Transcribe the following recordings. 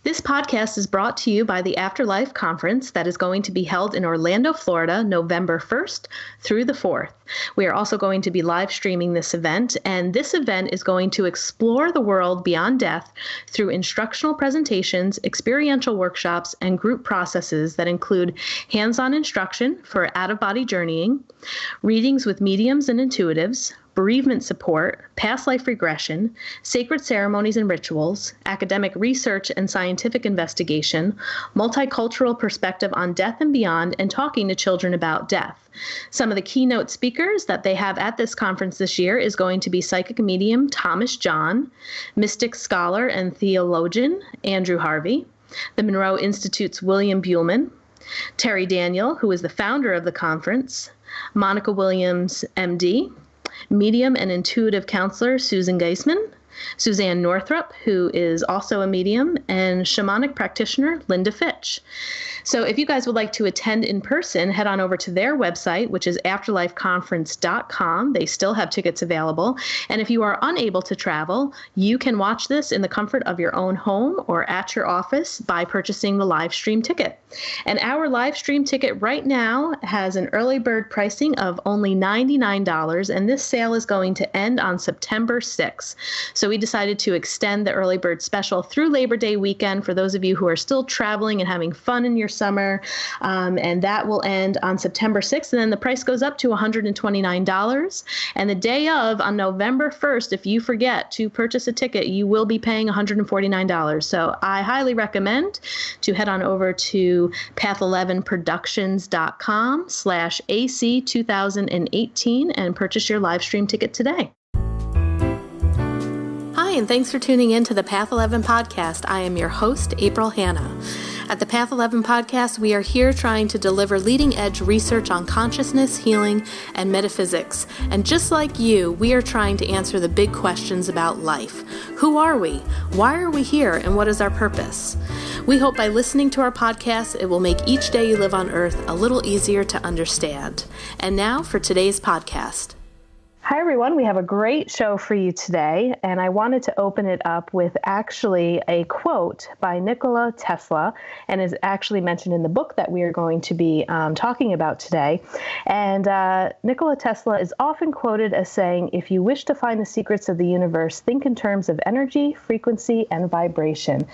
This podcast is brought to you by the Afterlife Conference that is going to be held in Orlando, Florida, November 1st through the 4th. We are also going to be live streaming this event, and this event is going to explore the world beyond death through instructional presentations, experiential workshops, and group processes that include hands-on instruction for out-of-body journeying, readings with mediums and intuitives, bereavement support, past life regression, sacred ceremonies and rituals, academic research and scientific investigation, multicultural perspective on death and beyond, and talking to children about death. Some of the keynote speakers that they have at this conference this year is going to be psychic medium Thomas John, mystic scholar and theologian Andrew Harvey, the Monroe Institute's William Buhlman, Terry Daniel, who is the founder of the conference, Monica Williams, MD, medium and intuitive counselor Susan Geisman, Suzanne Northrup, who is also a medium, and shamanic practitioner Linda Fitch. So if you guys would like to attend in person, head on over to their website, which is afterlifeconference.com. They still have tickets available. And if you are unable to travel, you can watch this in the comfort of your own home or at your office by purchasing the live stream ticket. And our live stream ticket right now has an early bird pricing of only $99, and this sale is going to end on September 6th. So we decided to extend the early bird special through Labor Day weekend for those of you who are still traveling and having fun in your summer, and that will end on September 6th, and then the price goes up to $129. And the day of, on November 1st, if you forget to purchase a ticket, you will be paying $149. So I highly recommend to head on over to path11productions.com/AC2018 and purchase your live stream ticket today. Hi, and thanks for tuning in to the Path 11 podcast. I am your host, April Hanna. At the Path 11 podcast, we are here trying to deliver leading-edge research on consciousness, healing, and metaphysics. And just like you, we are trying to answer the big questions about life. Who are we? Why are we here? And what is our purpose? We hope by listening to our podcast, it will make each day you live on Earth a little easier to understand. And now for today's podcast. Hi, everyone. We have a great show for you today, and I wanted to open it up with actually a quote by Nikola Tesla, and is actually mentioned in the book that we are going to be talking about today. And Nikola Tesla is often quoted as saying, if you wish to find the secrets of the universe, think in terms of energy, frequency, and vibration.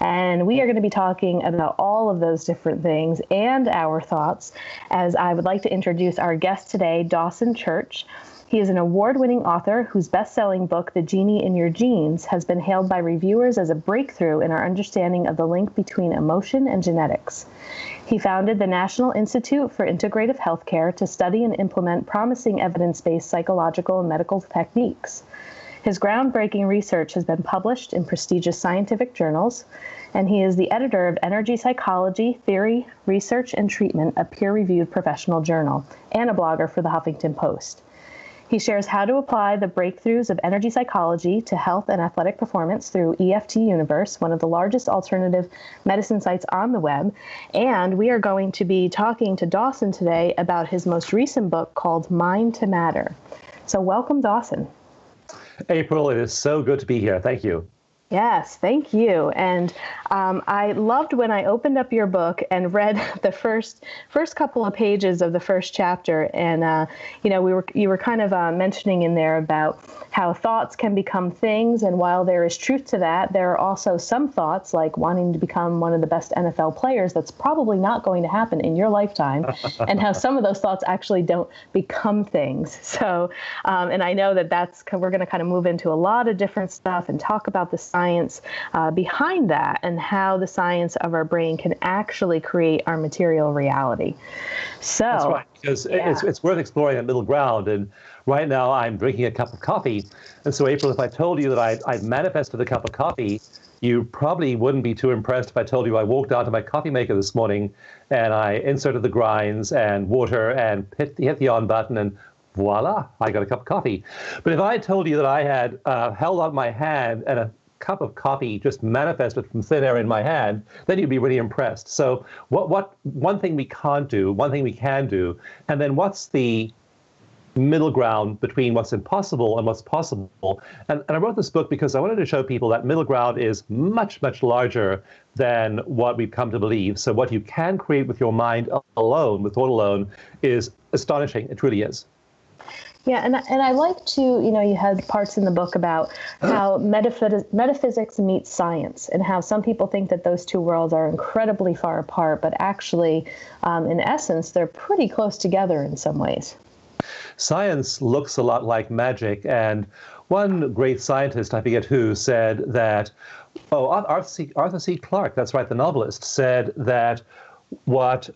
And we are going to be talking about all of those different things and our thoughts, as I would like to introduce our guest today, Dawson Church. He is an award-winning author whose best-selling book, The Genie in Your Genes, has been hailed by reviewers as a breakthrough in our understanding of the link between emotion and genetics. He founded the National Institute for Integrative Healthcare to study and implement promising evidence-based psychological and medical techniques. His groundbreaking research has been published in prestigious scientific journals, and he is the editor of Energy Psychology, Theory, Research, and Treatment, a peer-reviewed professional journal, and a blogger for the Huffington Post. He shares how to apply the breakthroughs of energy psychology to health and athletic performance through EFT Universe, one of the largest alternative medicine sites on the web. And we are going to be talking to Dawson today about his most recent book called Mind to Matter. So welcome, Dawson. April, it is so good to be here. Thank you. Yes, thank you. And I loved when I opened up your book and read the first couple of pages of the first chapter. And you were kind of mentioning in there about how thoughts can become things, and while there is truth to that, there are also some thoughts like wanting to become one of the best NFL players that's probably not going to happen in your lifetime, and how some of those thoughts actually don't become things. So, and I know we're going to kind of move into a lot of different stuff and talk about the science behind that and how the science of our brain can actually create our material reality. So that's right, because it's worth exploring that middle ground. And right now I'm drinking a cup of coffee. And so, April, if I told you that I've manifested a cup of coffee, you probably wouldn't be too impressed if I told you I walked out to my coffee maker this morning and I inserted the grinds and water and hit the on button, and voila, I got a cup of coffee. But if I told you that I had held out my hand and a cup of coffee just manifested from thin air in my hand, then you'd be really impressed. So one thing we can't do, one thing we can do, and then what's the middle ground between what's impossible and what's possible. And I wrote this book because I wanted to show people that middle ground is much, much larger than what we've come to believe. So what you can create with your mind alone, with thought alone, is astonishing. It truly is. Yeah, and I like to, you had parts in the book about how metaphysics meets science, and how some people think that those two worlds are incredibly far apart, but actually, in essence, they're pretty close together in some ways. Science looks a lot like magic, and one great scientist, I forget who, said that, Arthur C. Clarke, that's right, the novelist, said that what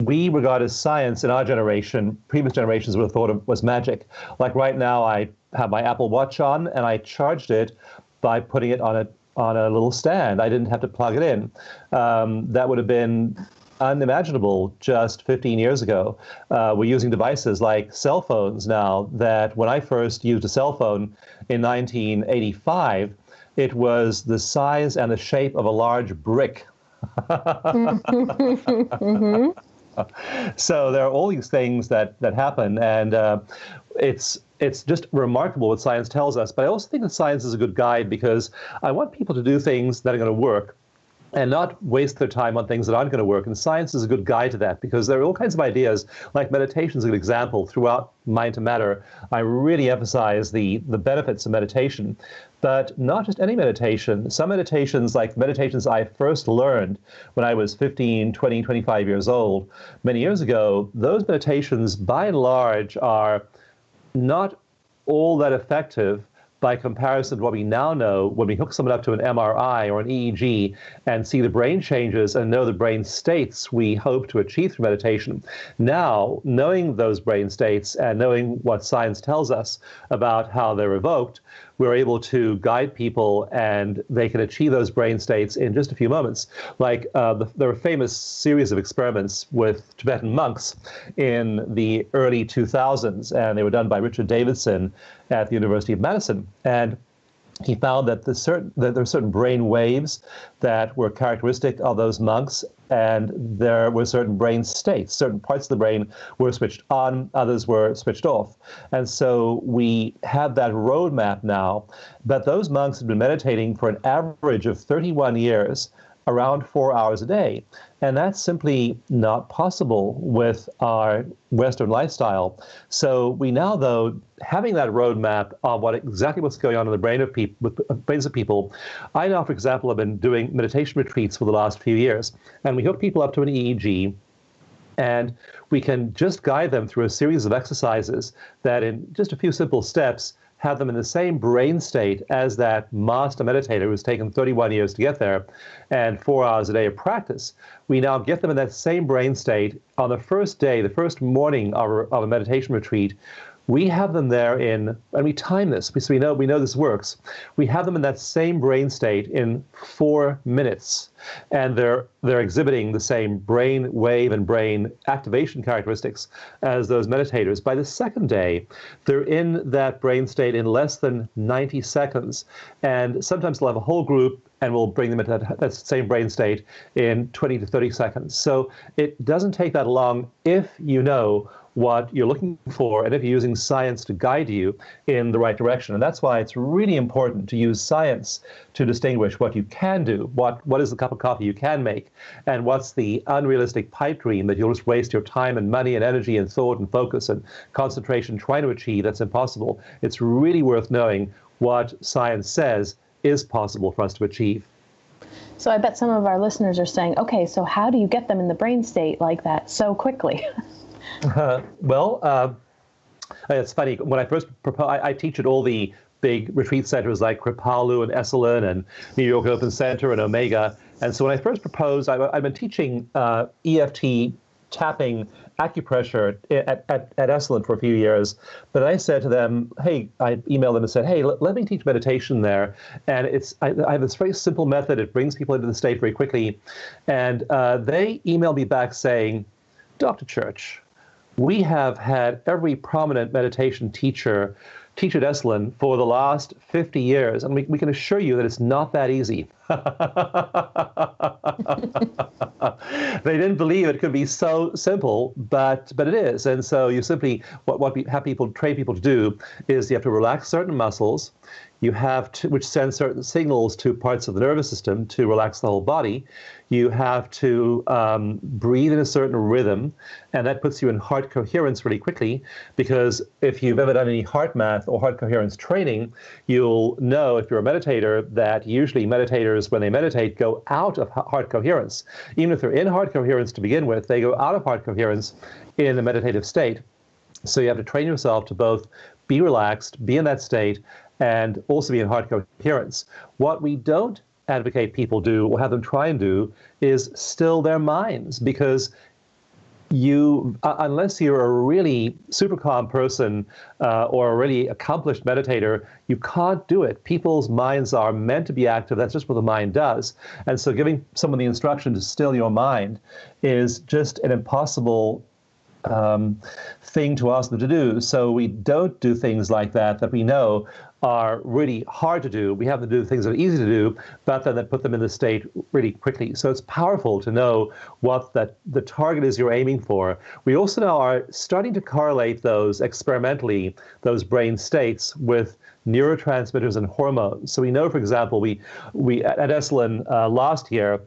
we regard as science in our generation, previous generations would have thought of was magic. Like right now, I have my Apple Watch on, and I charged it by putting it on a little stand. I didn't have to plug it in. That would have been unimaginable just 15 years ago. We're using devices like cell phones now that when I first used a cell phone in 1985, it was the size and the shape of a large brick. Mm-hmm. So there are all these things that happen, and it's just remarkable what science tells us. But I also think that science is a good guide, because I want people to do things that are going to work and not waste their time on things that aren't going to work. And science is a good guide to that, because there are all kinds of ideas, like meditation is a good example. Throughout Mind to Matter, I really emphasize the benefits of meditation, but not just any meditation. Some meditations, like meditations I first learned when I was 15, 20, 25 years old, many years ago, those meditations, by and large, are not all that effective by comparison to what we now know when we hook someone up to an MRI or an EEG and see the brain changes and know the brain states we hope to achieve through meditation. Now, knowing those brain states and knowing what science tells us about how they're evoked, we're able to guide people, and they can achieve those brain states in just a few moments. Like there were a famous series of experiments with Tibetan monks in the early 2000s, and they were done by Richard Davidson at the University of Madison. And he found that there were certain brain waves that were characteristic of those monks, and there were certain brain states. Certain parts of the brain were switched on, others were switched off. And so we have that roadmap now. But those monks had been meditating for an average of 31 years, around 4 hours a day. And that's simply not possible with our Western lifestyle. So we now, though, having that roadmap of exactly what's going on in the brains of people, I now, for example, have been doing meditation retreats for the last few years. And we hook people up to an EEG, and we can just guide them through a series of exercises that, in just a few simple steps, have them in the same brain state as that master meditator who's taken 31 years to get there and 4 hours a day of practice. We now get them in that same brain state on the first day, the first morning of a meditation retreat. We have them there and we time this because we know this works. We have them in that same brain state in 4 minutes, and they're exhibiting the same brain wave and brain activation characteristics as those meditators. By the second day, they're in that brain state in less than 90 seconds, and sometimes they'll have a whole group and we'll bring them into that same brain state in 20 to 30 seconds. So it doesn't take that long if you know what you're looking for, and if you're using science to guide you in the right direction. And that's why it's really important to use science to distinguish what you can do, what is the cup of coffee you can make, and what's the unrealistic pipe dream that you'll just waste your time and money and energy and thought and focus and concentration trying to achieve. That's impossible. It's really worth knowing what science says is possible for us to achieve. So I bet some of our listeners are saying, okay, so how do you get them in the brain state like that so quickly? It's funny. When I first proposed, I teach at all the big retreat centers like Kripalu and Esalen and New York Open Center and Omega. And so when I first proposed, I've been teaching EFT tapping acupressure at Esalen for a few years. But I said to them, hey, I emailed them and said, hey, let me teach meditation there. And I have this very simple method. It brings people into the state very quickly. And they emailed me back saying, Dr. Church, we have had every prominent meditation teacher teach at Esalen for the last 50 years, and we can assure you that it's not that easy. They didn't believe it could be so simple, but it is. And so you simply, what we have train people to do is you have to relax certain muscles. You have to, which send certain signals to parts of the nervous system to relax the whole body. You have to breathe in a certain rhythm, and that puts you in heart coherence really quickly, because if you've ever done any heart math or heart coherence training, you'll know, if you're a meditator, that usually meditators, when they meditate, go out of heart coherence. Even if they're in heart coherence to begin with, they go out of heart coherence in a meditative state. So you have to train yourself to both be relaxed, be in that state, and also be in heart coherence. What we don't advocate people do, or have them try and do, is still their minds, because you, unless you're a really super calm person or a really accomplished meditator, you can't do it. People's minds are meant to be active. That's just what the mind does. And so giving someone the instruction to still your mind is just an impossible thing to ask them to do. So we don't do things like that we know are really hard to do. We have them do things that are easy to do, but then that put them in the state really quickly. So it's powerful to know what the target is you're aiming for. We also now are starting to correlate those experimentally, those brain states, with neurotransmitters and hormones. So we know, for example, we at Esalen last year,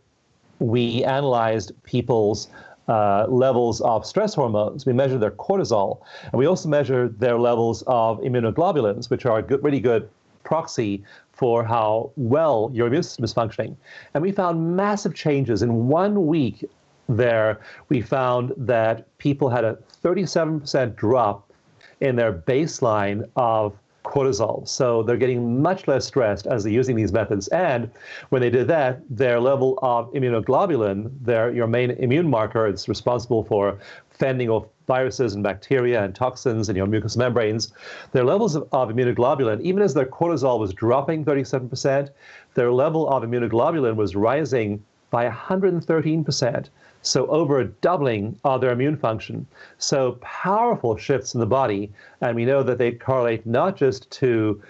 we analyzed people's levels of stress hormones. We measured their cortisol, and we also measured their levels of immunoglobulins, which are a really good proxy for how well your immune system is functioning. And we found massive changes. In 1 week there, we found that people had a 37% drop in their baseline of cortisol. So they're getting much less stressed as they're using these methods. And when they did that, their level of immunoglobulin, your main immune marker, it's responsible for fending off viruses and bacteria and toxins in your mucous membranes, their levels of immunoglobulin, even as their cortisol was dropping 37%, their level of immunoglobulin was rising by 113%. So over a doubling of their immune function. So powerful shifts in the body. And we know that they correlate not just to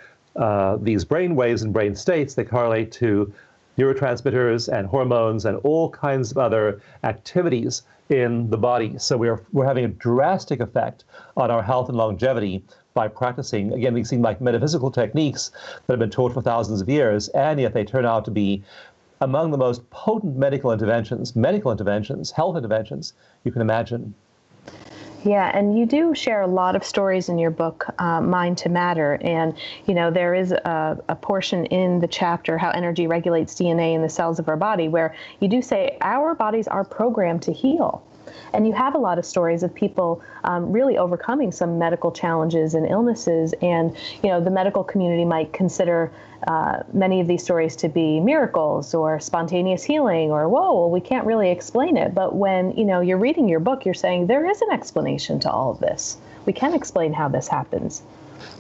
these brain waves and brain states, they correlate to neurotransmitters and hormones and all kinds of other activities in the body. So we're having a drastic effect on our health and longevity by practicing. Again, these seem like metaphysical techniques that have been taught for thousands of years, and yet they turn out to be among the most potent medical interventions, health interventions you can imagine. Yeah, and you do share a lot of stories in your book, Mind to Matter. And, there is a portion in the chapter, How Energy Regulates DNA in the Cells of Our Body, where you do say our bodies are programmed to heal. And you have a lot of stories of people really overcoming some medical challenges and illnesses. And, the medical community might consider many of these stories to be miracles or spontaneous healing or, whoa, well, we can't really explain it. But when, you're reading your book, you're saying there is an explanation to all of this. We can explain how this happens.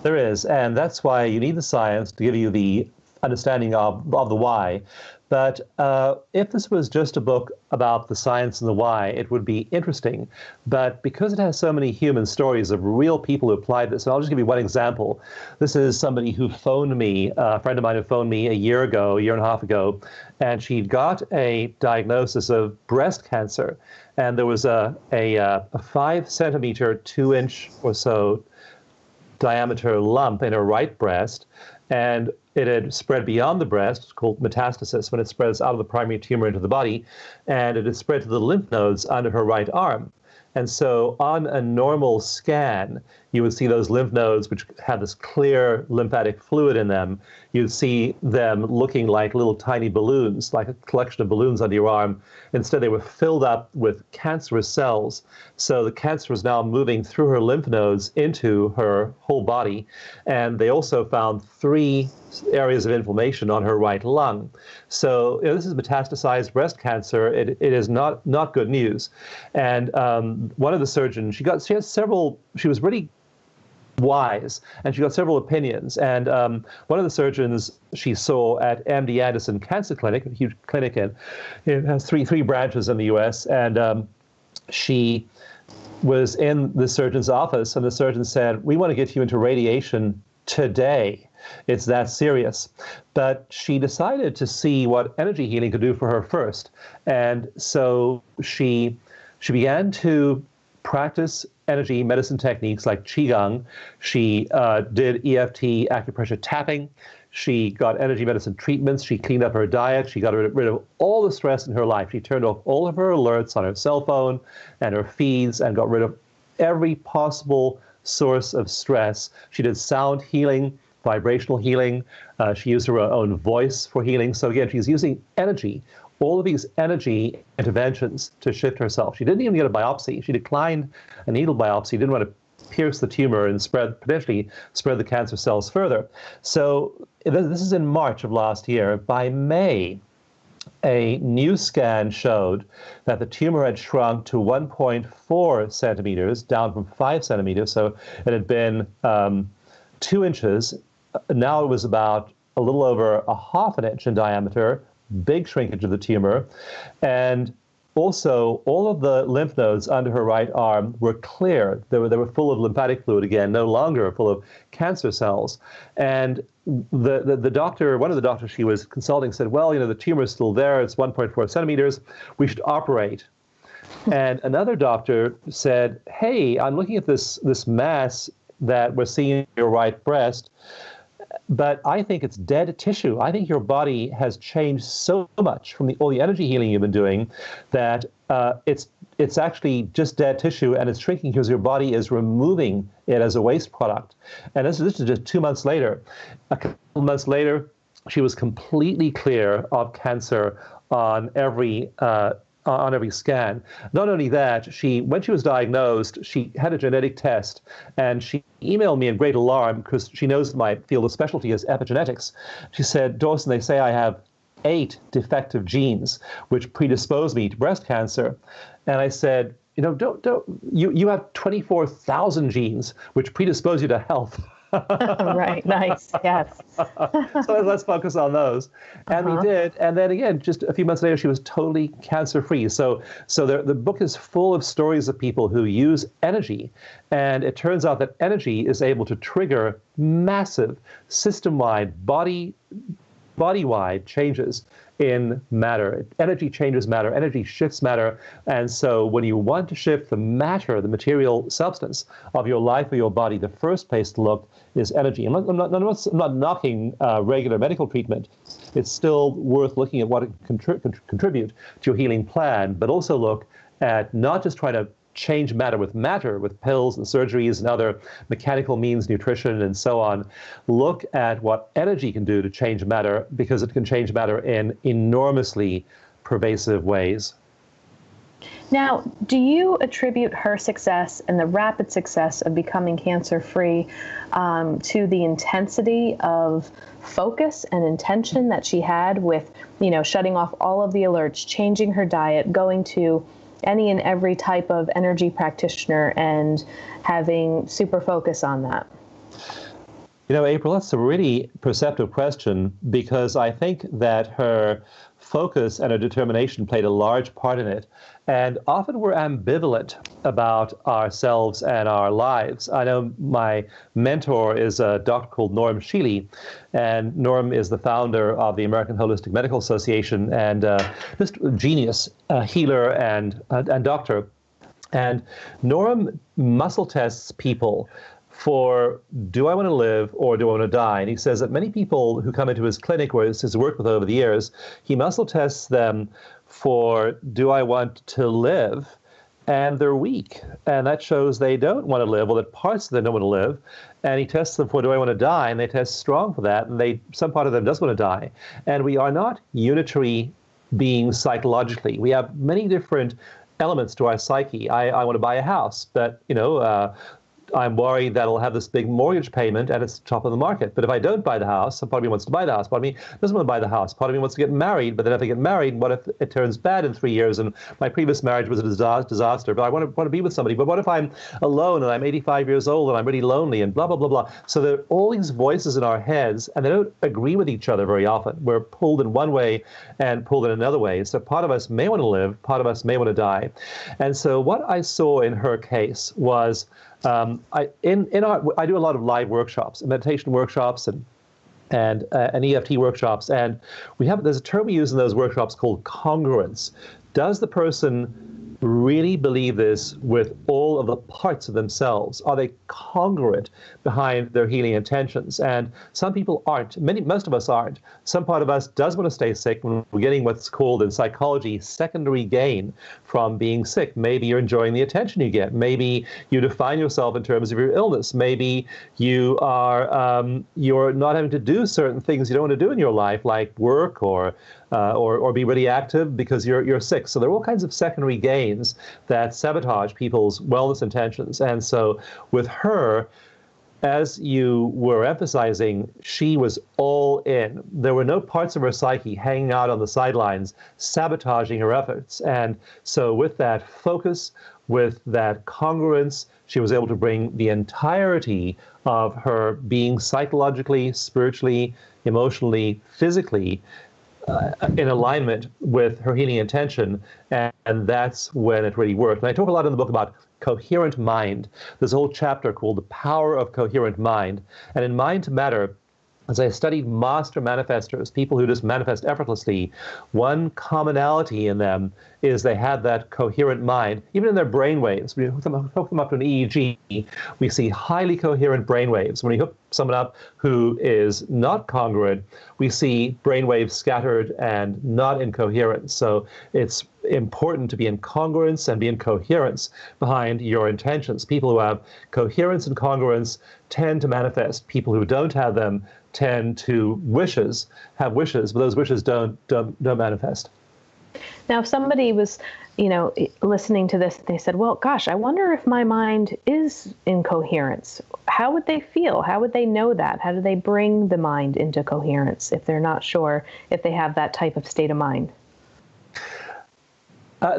There is. And that's why you need the science to give you the understanding of the why. But if this was just a book about the science and the why, it would be interesting. But because it has so many human stories of real people who applied this, and I'll just give you one example. This is somebody who phoned me, a friend of mine who phoned me a year and a half ago, and she got a diagnosis of breast cancer. And there was a 5 centimeter, 2 inch or so diameter lump in her right breast. And it had spread beyond the breast. It's called metastasis, when it spreads out of the primary tumor into the body, and it had spread to the lymph nodes under her right arm. And so on a normal scan, you would see those lymph nodes, which have this clear lymphatic fluid in them. You'd see them looking like little tiny balloons, like a collection of balloons under your arm. Instead, they were filled up with cancerous cells. So the cancer was now moving through her lymph nodes into her whole body. And they also found 3 areas of inflammation on her right lung. So this is metastasized breast cancer. It is not good news. And one of the surgeons, she was really wise, and she got several opinions. And one of the surgeons she saw at MD Anderson Cancer Clinic, a huge clinic, and it has three branches in the U.S., and she was in the surgeon's office, and the surgeon said, "We want to get you into radiation today. It's that serious. But she decided to see what energy healing could do for her first. And so she began to practice energy medicine techniques like Qigong. She did EFT acupressure tapping. She got energy medicine treatments. She cleaned up her diet. She got rid of all the stress in her life. She turned off all of her alerts on her cell phone and her feeds and got rid of every possible source of stress. She did sound healing, vibrational healing. She used her own voice for healing. So again, she's using energy, all of these energy interventions to shift herself. She didn't even get a biopsy. She declined a needle biopsy, didn't want to pierce the tumor and potentially spread the cancer cells further. So this is in March of last year. By May, a new scan showed that the tumor had shrunk to 1.4 centimeters, down from 5 centimeters. So it had been 2 inches. Now it was about a little over a half an inch in diameter, big shrinkage of the tumor. And also, all of the lymph nodes under her right arm were clear. They were full of lymphatic fluid again, no longer full of cancer cells. And the doctor, one of the doctors she was consulting said, well, the tumor is still there. It's 1.4 centimeters. We should operate. And another doctor said, hey, I'm looking at this mass that we're seeing in your right breast, but I think it's dead tissue. I think your body has changed so much from all the energy healing you've been doing that it's actually just dead tissue, and it's shrinking because your body is removing it as a waste product. And this is just 2 months later. A couple months later, she was completely clear of cancer on every scan. Not only that, when she was diagnosed, she had a genetic test, and she emailed me in great alarm because she knows my field of specialty is epigenetics. She said, Dawson, they say I have 8 defective genes which predispose me to breast cancer. And I said, you have 24,000 genes which predispose you to health. Right, nice, yes. So let's focus on those. And we did. And then again, just a few months later, she was totally cancer-free. So the book is full of stories of people who use energy. And it turns out that energy is able to trigger massive system-wide, body-wide changes in matter. Energy changes matter. Energy shifts matter. And so when you want to shift the matter, the material substance of your life or your body, the first place to look is energy. I'm not knocking regular medical treatment. It's still worth looking at what it can contribute to your healing plan, but also look at not just trying to change matter, with pills and surgeries and other mechanical means, nutrition and so on. Look at what energy can do to change matter, because it can change matter in enormously pervasive ways. Now, do you attribute her success and the rapid success of becoming cancer-free to the intensity of focus and intention that she had with, shutting off all of the alerts, changing her diet, going to any and every type of energy practitioner and having super focus on that? April, that's a really perceptive question, because I think that her focus and her determination played a large part in it. And often we're ambivalent about ourselves and our lives. I know my mentor is a doctor called Norm Shealy, and Norm is the founder of the American Holistic Medical Association, and just a genius healer and doctor. And Norm muscle tests people for, do I want to live or do I want to die? And he says that many people who come into his clinic, or his work with over the years, he muscle tests them for, do I want to live? And they're weak. And that shows they don't want to live, or that parts of them don't want to live. And he tests them for, do I want to die? And they test strong for that. And some part of them does want to die. And we are not unitary beings psychologically. We have many different elements to our psyche. I want to buy a house, but, I'm worried that I'll have this big mortgage payment and it's top of the market. But if I don't buy the house, some part of me wants to buy the house. Part of me doesn't want to buy the house. Part of me wants to get married. But then if I get married, what if it turns bad in 3 years? And my previous marriage was a disaster. But I want to be with somebody. But what if I'm alone and I'm 85 years old and I'm really lonely and blah, blah, blah, blah. So there are all these voices in our heads, and they don't agree with each other very often. We're pulled in one way and pulled in another way. So part of us may want to live. Part of us may want to die. And so what I saw in her case was I do a lot of live workshops, meditation workshops, and EFT workshops, and there's a term we use in those workshops called congruence. Does the person really believe this with all of the parts of themselves? Are they congruent behind their healing intentions? And some people aren't. Most of us aren't. Some part of us does want to stay sick when we're getting what's called in psychology secondary gain from being sick. Maybe you're enjoying the attention you get. Maybe you define yourself in terms of your illness. Maybe you are you're not having to do certain things you don't want to do in your life, like work or be really active because you're sick. So there are all kinds of secondary gains that sabotage people's wellness intentions. And so with her, as you were emphasizing, she was all in. There were no parts of her psyche hanging out on the sidelines, sabotaging her efforts. And so with that focus, with that congruence, she was able to bring the entirety of her being psychologically, spiritually, emotionally, physically in alignment with her healing intention, and that's when it really worked. And I talk a lot in the book about coherent mind. There's a whole chapter called The Power of Coherent Mind. And in Mind to Matter, as I studied master manifestors, people who just manifest effortlessly, one commonality in them is they have that coherent mind. Even in their brain waves, we hook them up to an EEG, we see highly coherent brain waves. When you hook someone up who is not congruent, we see brain waves scattered and not in coherence. So it's important to be in congruence and be in coherence behind your intentions. People who have coherence and congruence tend to manifest. People who don't have them tend to have wishes, but those wishes don't manifest. Now, if somebody was, listening to this, they said, well, gosh, I wonder if my mind is in coherence. How would they feel? How would they know that? How do they bring the mind into coherence if they're not sure if they have that type of state of mind?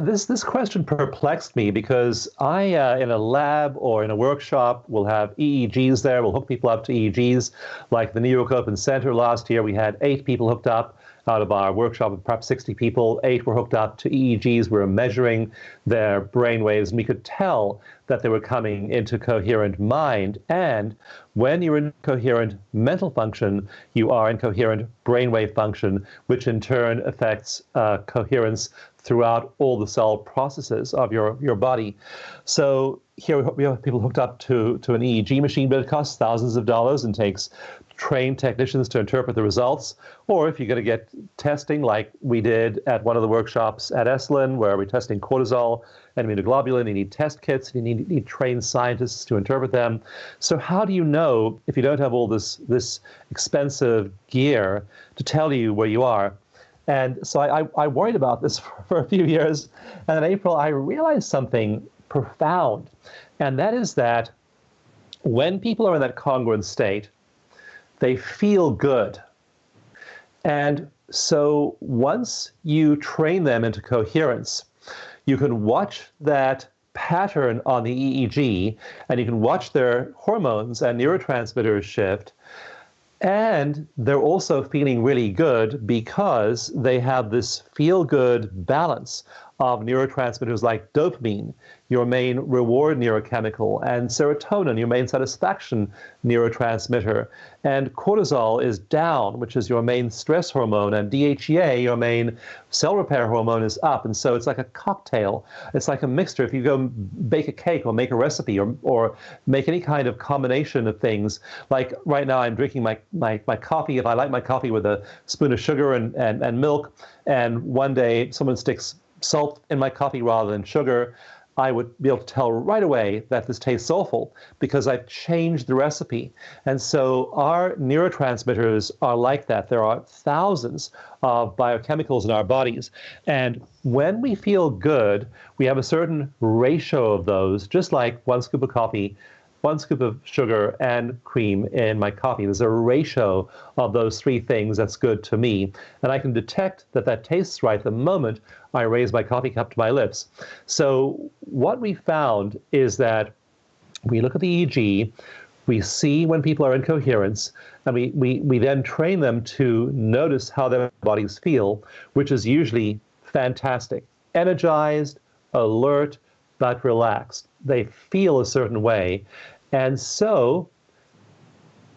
This question perplexed me because I, in a lab or in a workshop, will have EEGs there. We'll hook people up to EEGs. Like the New York Open Center last year, we had 8 people hooked up. Out of our workshop of perhaps 60 people, 8 were hooked up to EEGs. We were measuring their brain waves, and we could tell that they were coming into coherent mind. And when you're in coherent mental function, you are in coherent brainwave function, which in turn affects coherence throughout all the cell processes of your body. So here we have people hooked up to an EEG machine, but it costs thousands of dollars and takes trained technicians to interpret the results. Or if you're going to get testing like we did at one of the workshops at Esalen, where we're testing cortisol and immunoglobulin, you need test kits, you need trained scientists to interpret them. So how do you know if you don't have all this expensive gear to tell you where you are? And so I worried about this for a few years. And in April, I realized something profound. And that is that when people are in that congruent state, they feel good. And so once you train them into coherence, you can watch that pattern on the EEG, and you can watch their hormones and neurotransmitters shift. And they're also feeling really good because they have this feel-good balance of neurotransmitters like dopamine, your main reward neurochemical, and serotonin, your main satisfaction neurotransmitter. And cortisol is down, which is your main stress hormone, and DHEA, your main cell repair hormone, is up. And so it's like a cocktail. It's like a mixture. If you go bake a cake or make a recipe or make any kind of combination of things, like right now I'm drinking my coffee. If I like my coffee with a spoon of sugar and milk, and one day someone sticks salt in my coffee rather than sugar, I would be able to tell right away that this tastes awful because I've changed the recipe. And so our neurotransmitters are like that. There are thousands of biochemicals in our bodies. And when we feel good, we have a certain ratio of those, just like 1 scoop of coffee, 1 scoop of sugar and cream in my coffee. There's a ratio of those 3 things that's good to me. And I can detect that tastes right the moment I raise my coffee cup to my lips. So what we found is that we look at the EEG, we see when people are in coherence, and we then train them to notice how their bodies feel, which is usually fantastic. Energized, alert, but relaxed. they feel a certain way. And so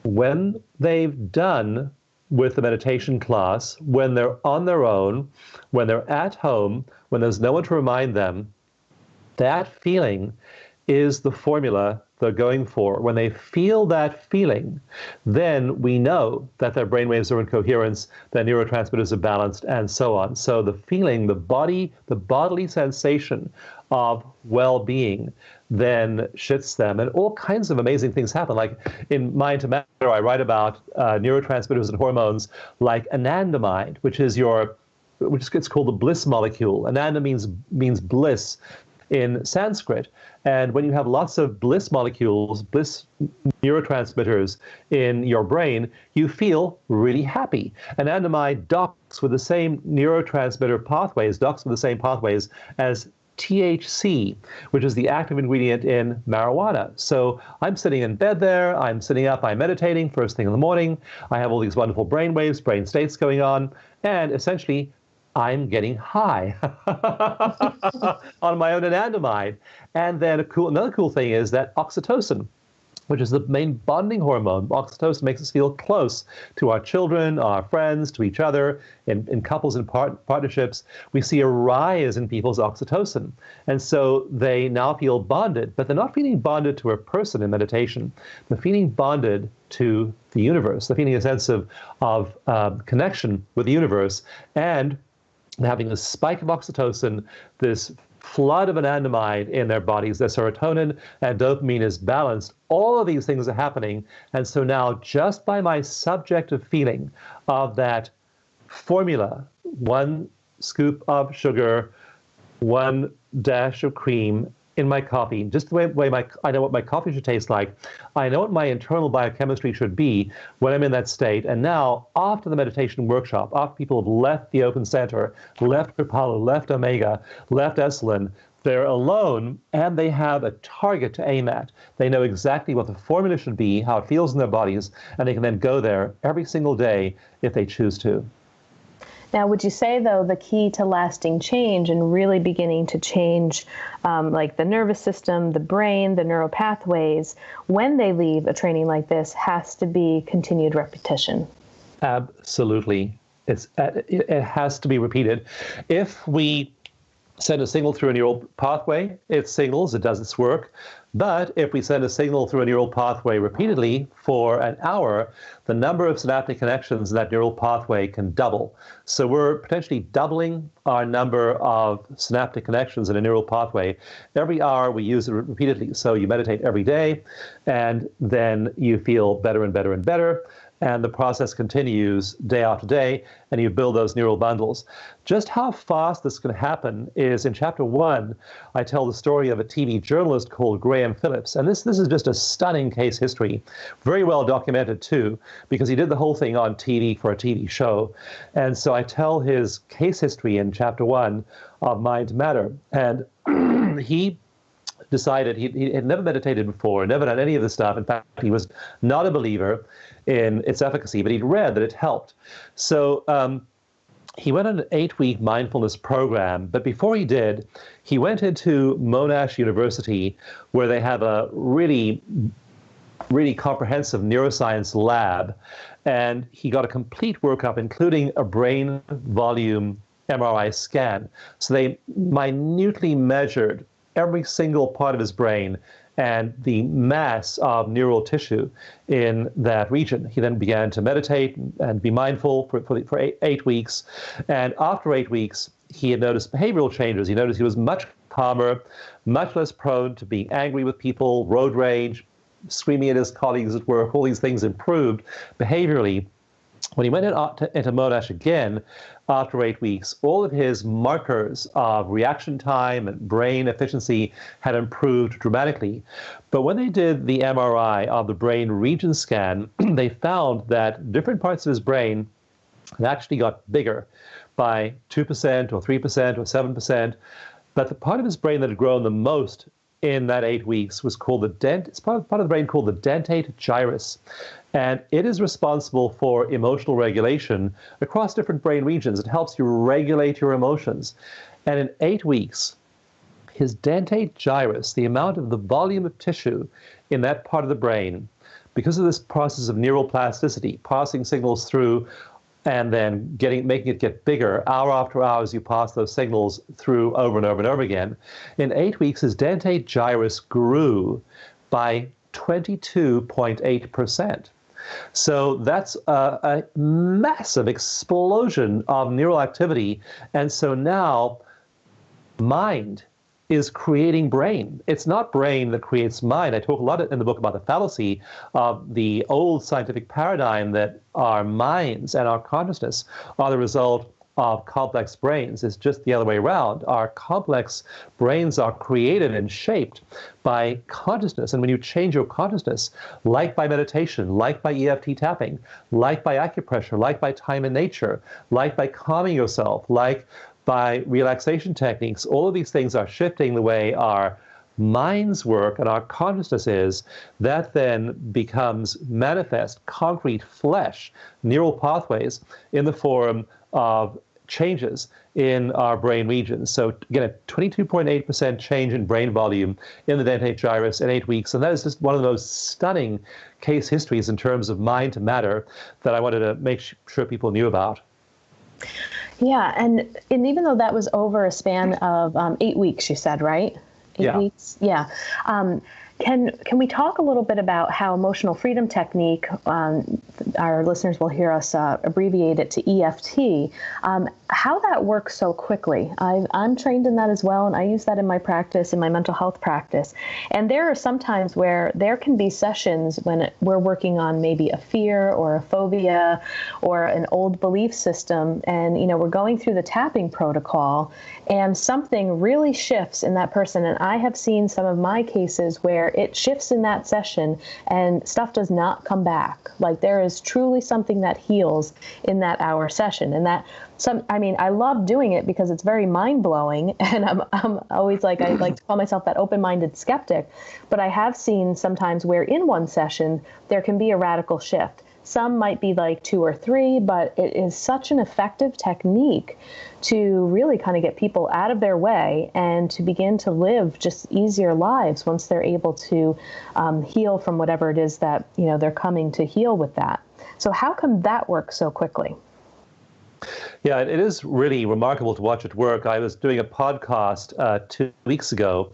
when they've done with the meditation class, when they're on their own, when they're at home, when there's no one to remind them, that feeling is the formula they're going for. When they feel that feeling, then we know that their brainwaves are in coherence, their neurotransmitters are balanced, and so on. So the feeling, the bodily sensation of well-being then shifts them, and all kinds of amazing things happen. Like in My Untitled Chapter, I write about neurotransmitters and hormones like anandamide, which is it's called the Bliss Molecule. Ananda means bliss in Sanskrit. And when you have lots of bliss molecules, bliss neurotransmitters in your brain, you feel really happy. Anandamide docks with the same neurotransmitter pathways, as THC, which is the active ingredient in marijuana. So I'm sitting in bed there, I'm sitting up, I'm meditating first thing in the morning, I have all these wonderful brain waves, brain states going on, and essentially I'm getting high on my own anandamide. And then another cool thing is that oxytocin, which is the main bonding hormone. Oxytocin makes us feel close to our children, our friends, to each other, in couples and partnerships. We see a rise in people's oxytocin. And so they now feel bonded, but they're not feeling bonded to a person in meditation. They're feeling bonded to the universe. They're feeling a sense of connection with the universe, and having a spike of oxytocin, this flood of anandamide in their bodies, their serotonin and dopamine is balanced. All of these things are happening. And so now, just by my subjective feeling of that formula, 1 scoop of sugar, 1 dash of cream in my coffee, just the way I know what my coffee should taste like, I know what my internal biochemistry should be when I'm in that state. And now, after the meditation workshop, after people have left the open center, left Kripalu, left Omega, left Esalen, they're alone and they have a target to aim at. They know exactly what the formula should be, how it feels in their bodies, and they can then go there every single day if they choose to. Now, would you say, though, the key to lasting change and really beginning to change like the nervous system, the brain, the neural pathways, when they leave a training like this, has to be continued repetition? Absolutely. It has to be repeated. If we send a signal through a neural pathway, it signals, it does its work. But if we send a signal through a neural pathway repeatedly for an hour, the number of synaptic connections in that neural pathway can double. So we're potentially doubling our number of synaptic connections in a neural pathway. Every hour we use it repeatedly. So you meditate every day, and then you feel better and better and better. And the process continues day after day, and you build those neural bundles. Just how fast this can happen is in Chapter 1, I tell the story of a TV journalist called Phillips. And this is just a stunning case history, very well documented too, because he did the whole thing on TV for a TV show. And so I tell his case history in Chapter 1 of Mind to Matter. And he decided he had never meditated before, never done any of this stuff. In fact, he was not a believer in its efficacy, but he'd read that it helped. So he went on an 8-week mindfulness program, but before he did, he went into Monash University, where they have a really, really comprehensive neuroscience lab, and he got a complete workup, including a brain volume MRI scan. So they minutely measured every single part of his brain and the mass of neural tissue in that region. He then began to meditate and be mindful for 8 weeks. And after 8 weeks, he had noticed behavioral changes. He noticed he was much calmer, much less prone to being angry with people, road rage, screaming at his colleagues at work. All these things improved behaviorally. When he went into Monash again, after 8 weeks, all of his markers of reaction time and brain efficiency had improved dramatically. But when they did the MRI of the brain region scan, they found that different parts of his brain had actually got bigger by 2% or 3% or 7%. But the part of his brain that had grown the most in that 8 weeks was called it's part of the brain called the dentate gyrus. And it is responsible for emotional regulation across different brain regions. It helps you regulate your emotions. And in 8 weeks, his dentate gyrus, the amount of the volume of tissue in that part of the brain, because of this process of neural plasticity, passing signals through and then making it get bigger, hour after hour as you pass those signals through over and over and over again. In 8 weeks, his dentate gyrus grew by 22.8%. So that's a massive explosion of neural activity. And so now mind is creating brain. It's not brain that creates mind. I talk a lot in the book about the fallacy of the old scientific paradigm that our minds and our consciousness are the result of complex brains. It's just the other way around. Our complex brains are created and shaped by consciousness. And when you change your consciousness, like by meditation, like by EFT tapping, like by acupressure, like by time in nature, like by calming yourself, like by relaxation techniques, all of these things are shifting the way our minds work and our consciousness is. That then becomes manifest, concrete flesh, neural pathways in the form of changes in our brain regions. So again, a 22.8% change in brain volume in the dentate gyrus in 8 weeks. And that is just one of the most stunning case histories in terms of mind to matter that I wanted to make sure people knew about. Yeah, and even though that was over a span of 8 weeks, you said, right? 8 weeks? Yeah. Can we talk a little bit about how emotional freedom technique, our listeners will hear us abbreviate it to EFT, how that works so quickly? I'm trained in that as well, and I use that in my practice, in my mental health practice. And there are some times where there can be sessions when we're working on maybe a fear or a phobia or an old belief system, and we're going through the tapping protocol, and something really shifts in that person. And I have seen some of my cases where it shifts in that session and stuff does not come back. Like there is truly something that heals in that hour session. And I love doing it because it's very mind-blowing, and I'm always I like to call myself that open-minded skeptic, but I have seen sometimes where in one session there can be a radical shift. Some might be like 2 or 3, but it is such an effective technique to really kind of get people out of their way and to begin to live just easier lives once they're able to heal from whatever it is that they're coming to heal with that. So how come that works so quickly? Yeah, it is really remarkable to watch it work. I was doing a podcast 2 weeks ago,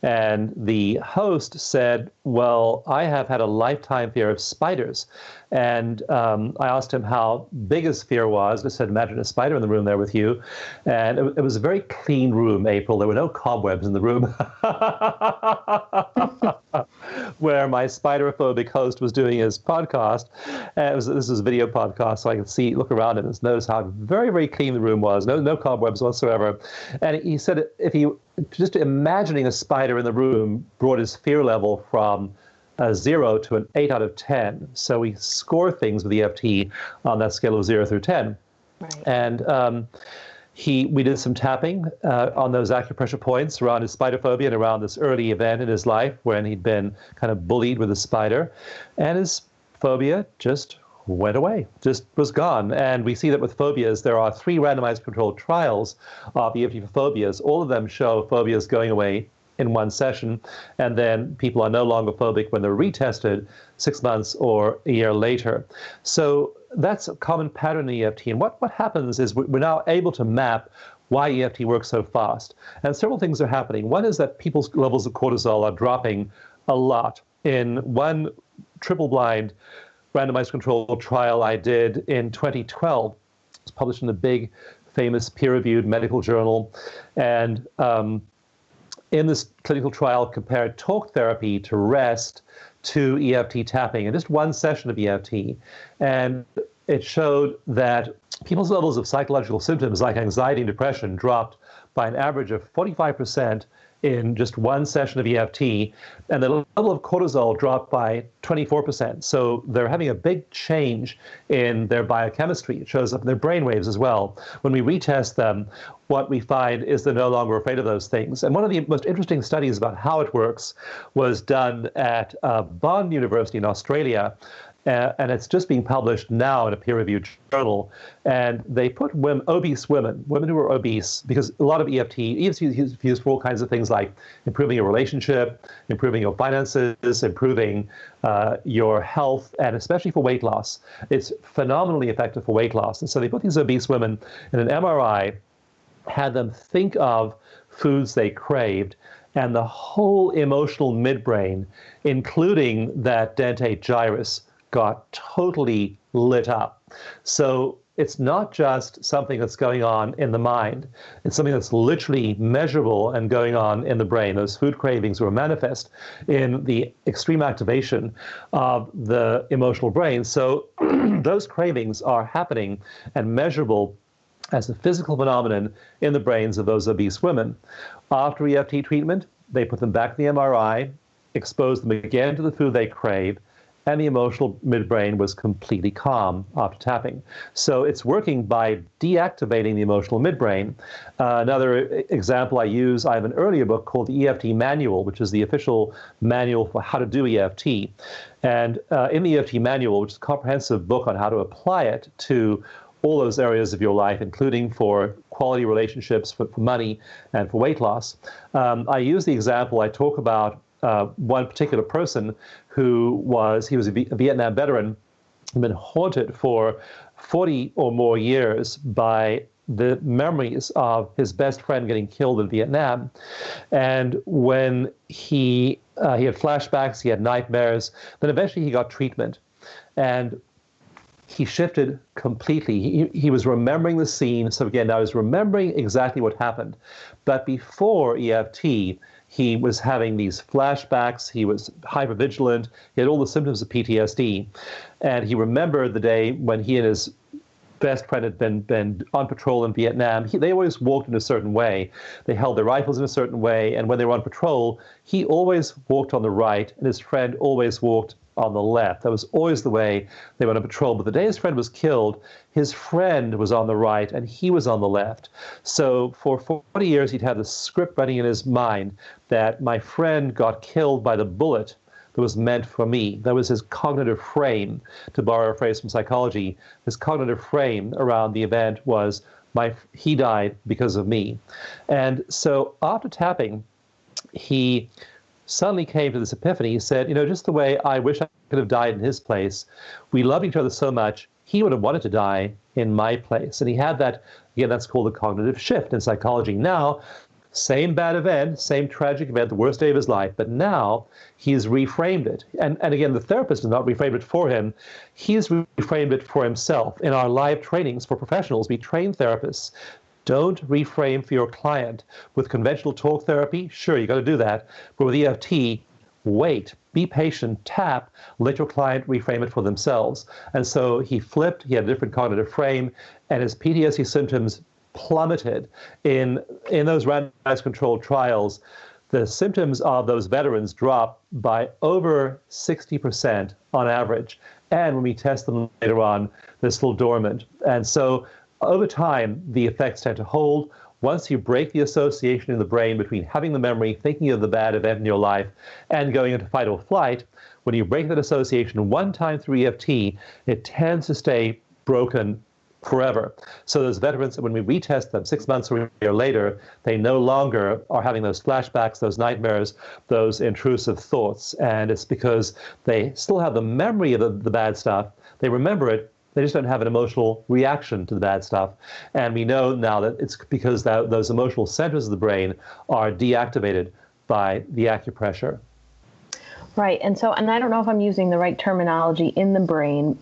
and the host said, well, I have had a lifetime fear of spiders. And I asked him how big his fear was. I said, imagine a spider in the room there with you. And it was a very clean room, April. There were no cobwebs in the room where my spider-phobic host was doing his podcast. And this was a video podcast, so I could look around and notice how very, very clean the room was. No cobwebs whatsoever. And he said if he just imagining a spider in the room brought his fear level from a 0 to an 8 out of 10. So we score things with EFT on that scale of 0 through 10. Right. And we did some tapping on those acupressure points around his spider phobia and around this early event in his life when he'd been kind of bullied with a spider. And his phobia just went away, just was gone. And we see that with phobias, there are 3 randomized controlled trials of EFT for phobias. All of them show phobias going away in one session, and then people are no longer phobic when they're retested 6 months or a year later. So that's a common pattern in EFT. And what happens is we're now able to map why EFT works so fast. And several things are happening. One is that people's levels of cortisol are dropping a lot. In one triple-blind randomized controlled trial I did in 2012, it was published in a big, famous, peer-reviewed medical journal, and in this clinical trial compared talk therapy to rest to EFT tapping, and just one session of EFT. And it showed that people's levels of psychological symptoms like anxiety and depression dropped by an average of 45% in just one session of EFT, and the level of cortisol dropped by 24%. So they're having a big change in their biochemistry. It shows up in their brainwaves as well. When we retest them, what we find is they're no longer afraid of those things. And one of the most interesting studies about how it works was done at Bond University in Australia. and it's just being published now in a peer-reviewed journal. And they put obese women who are obese, because a lot of EFT is used for all kinds of things like improving your relationship, improving your finances, improving your health, and especially for weight loss. It's phenomenally effective for weight loss. And so they put these obese women in an MRI, had them think of foods they craved, and the whole emotional midbrain, including that dentate gyrus, got totally lit up. So it's not just something that's going on in the mind. It's something that's literally measurable and going on in the brain. Those food cravings were manifest in the extreme activation of the emotional brain. So those cravings are happening and measurable as a physical phenomenon in the brains of those obese women. After EFT treatment, they put them back in the MRI, exposed them again to the food they crave, and the emotional midbrain was completely calm after tapping. So it's working by deactivating the emotional midbrain. Another example I use, I have an earlier book called the Eft Manual, which is the official manual for how to do EFT. And in the Eft Manual, which is a comprehensive book on how to apply it to all those areas of your life, including for quality relationships, for money, and for weight loss. I use the example, I talk about one particular person who was a Vietnam veteran, and been haunted for 40 or more years by the memories of his best friend getting killed in Vietnam. And when he had flashbacks, he had nightmares, then eventually he got treatment. And he shifted completely. He was remembering the scene. So again, now he's remembering exactly what happened. But before EFT, he was having these flashbacks. He was hypervigilant. He had all the symptoms of PTSD. And he remembered the day when he and his best friend had been on patrol in Vietnam. They always walked in a certain way. They held their rifles in a certain way. And when they were on patrol, he always walked on the right, and his friend always walked on the left. That was always the way they went on patrol. But the day his friend was killed, his friend was on the right and he was on the left. So for 40 years, he'd had the script running in his mind that my friend got killed by the bullet that was meant for me. That was his cognitive frame, to borrow a phrase from psychology. His cognitive frame around the event was, he died because of me. And so after tapping, he suddenly came to this epiphany. He said, just the way I wish I could have died in his place. We loved each other so much, he would have wanted to die in my place. And he had that, again, that's called the cognitive shift in psychology. Now, same bad event, same tragic event, the worst day of his life, but now he's reframed it. And again, the therapist has not reframed it for him. He's reframed it for himself. In our live trainings for professionals, we train therapists. Don't reframe for your client. With conventional talk therapy, sure, you got to do that. But with EFT, wait, be patient, tap, let your client reframe it for themselves. And so he flipped, he had a different cognitive frame, and his PTSD symptoms plummeted. In those randomized controlled trials, the symptoms of those veterans dropped by over 60% on average. And when we test them later on, they're still dormant. And so over time, the effects tend to hold. Once you break the association in the brain between having the memory, thinking of the bad event in your life, and going into fight or flight, when you break that association one time through EFT, it tends to stay broken forever. So those veterans, when we retest them 6 months or a year later, they no longer are having those flashbacks, those nightmares, those intrusive thoughts. And it's because they still have the memory of the bad stuff. They remember it. They just don't have an emotional reaction to the bad stuff. And we know now that it's because those emotional centers of the brain are deactivated by the acupressure. Right. And I don't know if I'm using the right terminology in the brain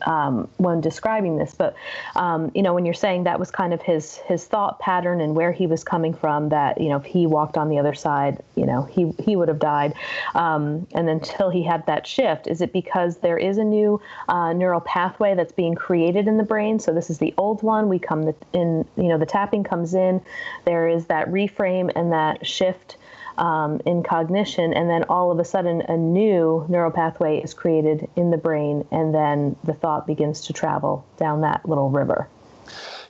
when describing this, but, when you're saying that was kind of his thought pattern and where he was coming from, that, if he walked on the other side, he would have died. And until he had that shift, is it because there is a new neural pathway that's being created in the brain? So this is the old one. The tapping comes in, there is that reframe and that shift in cognition, and then all of a sudden a new neural pathway is created in the brain, and then the thought begins to travel down that little river.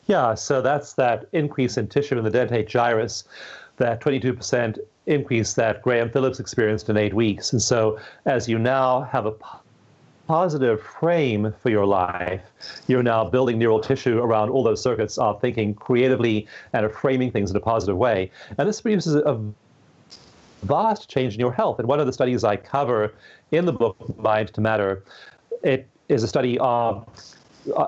Yeah, so that's that increase in tissue in the dentate gyrus, that 22% increase that Graham Phillips experienced in 8 weeks. And so as you now have a positive frame for your life, you're now building neural tissue around all those circuits of thinking creatively and of framing things in a positive way. And this produces a vast change in your health. And one of the studies I cover in the book, Mind to Matter, it is a study of,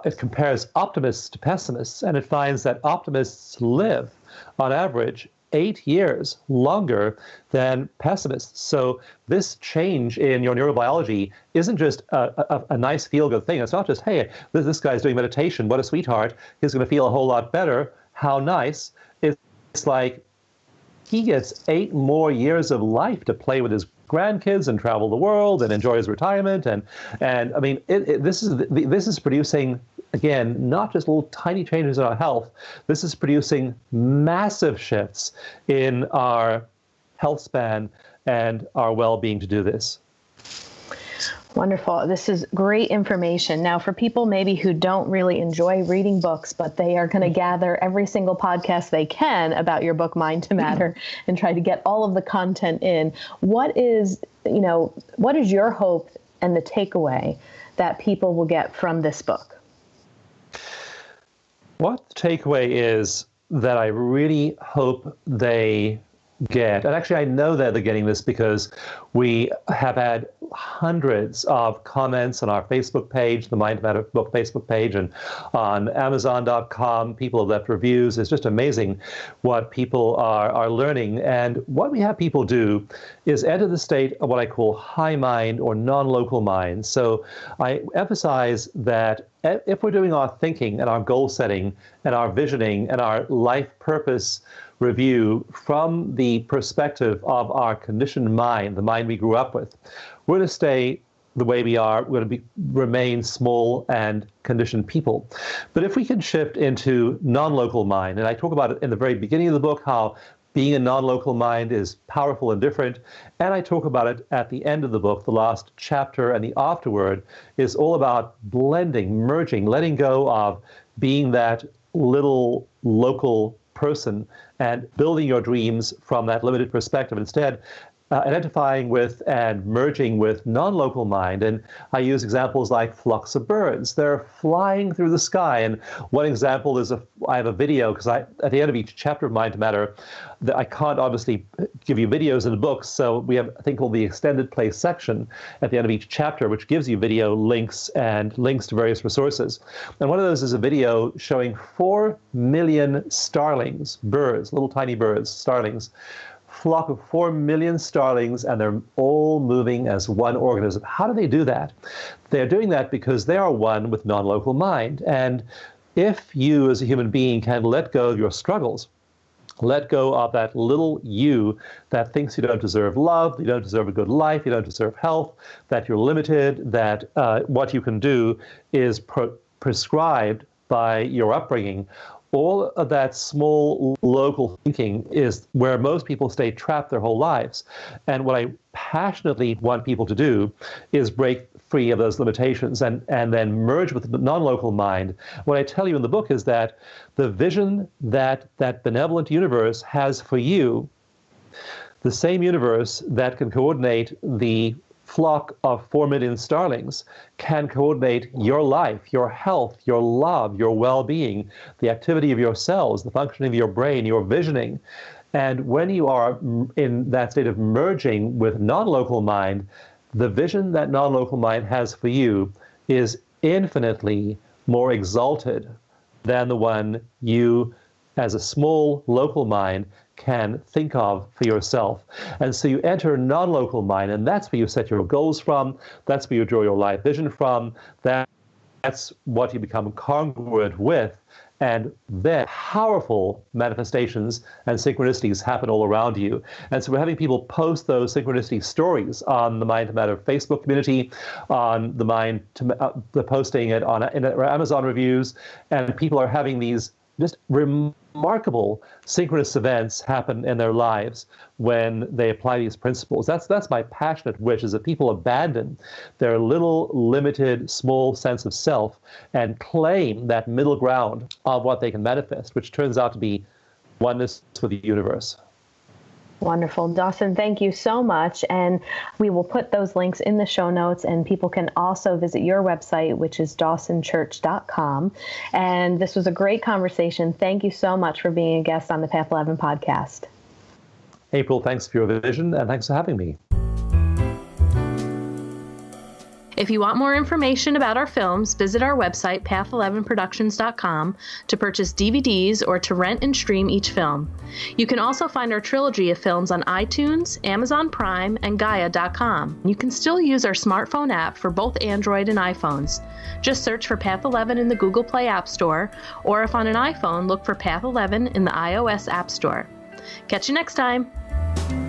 it compares optimists to pessimists, and it finds that optimists live, on average, 8 years longer than pessimists. So this change in your neurobiology isn't just a nice feel-good thing. It's not just, hey, this guy's doing meditation, what a sweetheart, he's going to feel a whole lot better, how nice. It's like he gets 8 more years of life to play with his grandkids and travel the world and enjoy his retirement. And I mean, this is producing, again, not just little tiny changes in our health. This is producing massive shifts in our health span and our well-being to do this. Wonderful. This is great information. Now, for people maybe who don't really enjoy reading books, but they are going to gather every single podcast they can about your book, Mind to Matter, and try to get all of the content in, what is your hope and the takeaway that people will get from this book? What the takeaway is that I really hope they get, and actually I know that they're getting this because we have had hundreds of comments on our Facebook page, the Mind Matter book Facebook page, and on Amazon.com. People have left reviews. It's just amazing what people are learning. And what we have people do is enter the state of what I call high mind or non-local mind. So I emphasize that if we're doing our thinking and our goal setting and our visioning and our life purpose review from the perspective of our conditioned mind, the mind we grew up with, we're going to stay the way we are. We're going to remain small and conditioned people. But if we can shift into non-local mind, and I talk about it in the very beginning of the book, how being a non-local mind is powerful and different, and I talk about it at the end of the book, the last chapter, and the afterword is all about blending, merging, letting go of being that little local person and building your dreams from that limited perspective. Instead, identifying with and merging with non-local mind. And I use examples like flocks of birds. They're flying through the sky. And one example is I have a video, because at the end of each chapter of Mind to Matter, I can't obviously give you videos in the books, so we have a thing called the extended play section at the end of each chapter, which gives you video links and links to various resources. And one of those is a video showing 4 million starlings, birds, little tiny birds, starlings, flock of 4 million starlings, and they're all moving as one organism. How do they do that? They're doing that because they are one with non-local mind. And if you as a human being can let go of your struggles, let go of that little you that thinks you don't deserve love, you don't deserve a good life, you don't deserve health, that you're limited, that what you can do is prescribed by your upbringing, all of that small local thinking is where most people stay trapped their whole lives. And what I passionately want people to do is break free of those limitations and then merge with the non-local mind. What I tell you in the book is that the vision that that benevolent universe has for you, the same universe that can coordinate the flock of 4 million starlings, can coordinate your life, your health, your love, your well-being, the activity of your cells, the functioning of your brain, your visioning. And when you are in that state of merging with non-local mind, the vision that non-local mind has for you is infinitely more exalted than the one you, as a small local mind, can think of for yourself. And so you enter non-local mind, and that's where you set your goals from, that's where you draw your life vision from, that's what you become congruent with, and then powerful manifestations and synchronicities happen all around you. And so we're having people post those synchronicity stories on the Mind to Matter Facebook community, on the Mind to the posting it on in Amazon reviews, and people are having these just remarkable synchronous events happen in their lives when they apply these principles. That's my passionate wish, is that people abandon their little, limited, small sense of self and claim that middle ground of what they can manifest, which turns out to be oneness with the universe. Wonderful. Dawson, thank you so much. And we will put those links in the show notes, and people can also visit your website, which is dawsonchurch.com. And this was a great conversation. Thank you so much for being a guest on the Path 11 podcast. April, thanks for your vision, and thanks for having me. If you want more information about our films, visit our website, path11productions.com, to purchase DVDs or to rent and stream each film. You can also find our trilogy of films on iTunes, Amazon Prime, and Gaia.com. You can still use our smartphone app for both Android and iPhones. Just search for Path 11 in the Google Play App Store, or if on an iPhone, look for Path 11 in the iOS App Store. Catch you next time.